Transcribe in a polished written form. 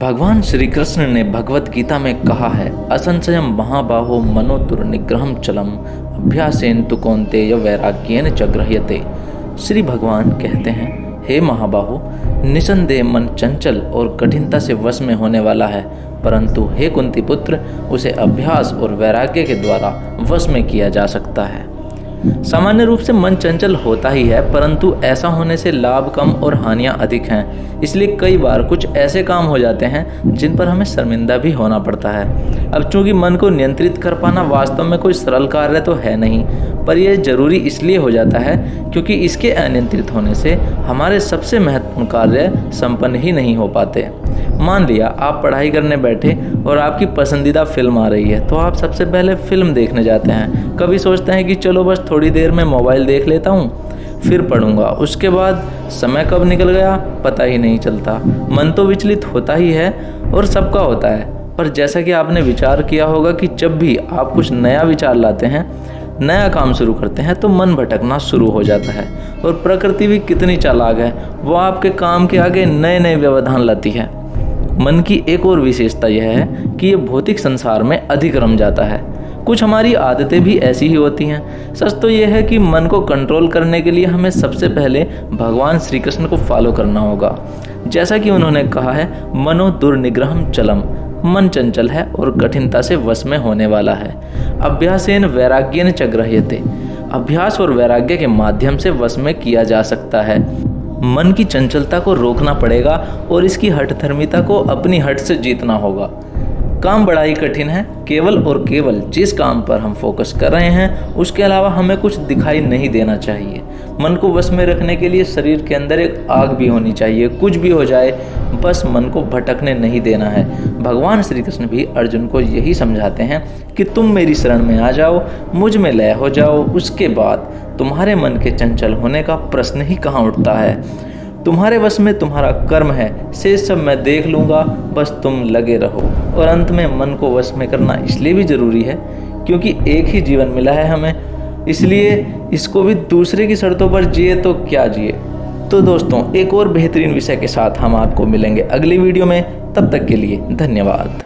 भगवान श्री कृष्ण ने भगवत गीता में कहा है, असंशयम महाबाहो मनो दुर्निग्रहम चलम अभ्यासेन तु कौन्तेय वैराग्येन च गृह्यते। श्री भगवान कहते हैं, हे महाबाहो, निसंदेह मन चंचल और कठिनता से वश में होने वाला है, परंतु हे कुंती पुत्र, उसे अभ्यास और वैराग्य के द्वारा वश में किया जा सकता है। सामान्य रूप से मन चंचल होता ही है, परंतु ऐसा होने से लाभ कम और हानियां अधिक हैं। इसलिए कई बार कुछ ऐसे काम हो जाते हैं जिन पर हमें शर्मिंदा भी होना पड़ता है। अब चूंकि मन को नियंत्रित कर पाना वास्तव में कोई सरल कार्य तो है नहीं, पर यह जरूरी इसलिए हो जाता है क्योंकि इसके अनियंत्रित होने से हमारे सबसे महत्वपूर्ण कार्य संपन्न ही नहीं हो पाते। मान लिया आप पढ़ाई करने बैठे और आपकी पसंदीदा फिल्म आ रही है, तो आप सबसे पहले फिल्म देखने जाते हैं। कभी सोचते हैं कि चलो बस थोड़ी देर में मोबाइल देख लेता हूँ, फिर पढ़ूंगा। उसके बाद समय कब निकल गया पता ही नहीं चलता। मन तो विचलित होता ही है और सबका होता है, पर जैसा कि आपने विचार किया होगा कि जब भी आप कुछ नया विचार लाते हैं, नया काम शुरू करते हैं, तो मन भटकना शुरू हो जाता है। और प्रकृति भी कितनी चालाक है, वो आपके काम के आगे नए नए व्यवधान लाती है। मन की एक और विशेषता यह है कि ये भौतिक संसार में अधिक रम जाता है। कुछ हमारी आदतें भी ऐसी ही होती हैं। सच तो यह है कि मन को कंट्रोल करने के लिए हमें सबसे पहले भगवान श्री कृष्ण को फॉलो करना होगा। जैसा कि उन्होंने कहा है, मनो दुर्निग्रहम चलम, मन चंचल है और कठिनता से वश में होने वाला है। अभ्यासेन वैराग्येन च गृह्यते, अभ्यास और वैराग्य के माध्यम से वश में किया जा सकता है। मन की चंचलता को रोकना पड़ेगा और इसकी हठधर्मिता को अपनी हट से जीतना होगा। काम बड़ा ही कठिन है। केवल और केवल जिस काम पर हम फोकस कर रहे हैं उसके अलावा हमें कुछ दिखाई नहीं देना चाहिए। मन को वश में रखने के लिए शरीर के अंदर एक आग भी होनी चाहिए। कुछ भी हो जाए, बस मन को भटकने नहीं देना है। भगवान श्री कृष्ण भी अर्जुन को यही समझाते हैं कि तुम मेरी शरण में आ जाओ, मुझ में लय हो जाओ, उसके बाद तुम्हारे मन के चंचल होने का प्रश्न ही कहाँ उठता है। तुम्हारे वश में तुम्हारा कर्म है, शेष सब मैं देख लूँगा, बस तुम लगे रहो। और अंत में मन को वश में करना इसलिए भी ज़रूरी है क्योंकि एक ही जीवन मिला है हमें, इसलिए इसको भी दूसरे की शर्तों पर जिए तो क्या जिए। तो दोस्तों, एक और बेहतरीन विषय के साथ हम आपको मिलेंगे अगली वीडियो में। तब तक के लिए धन्यवाद।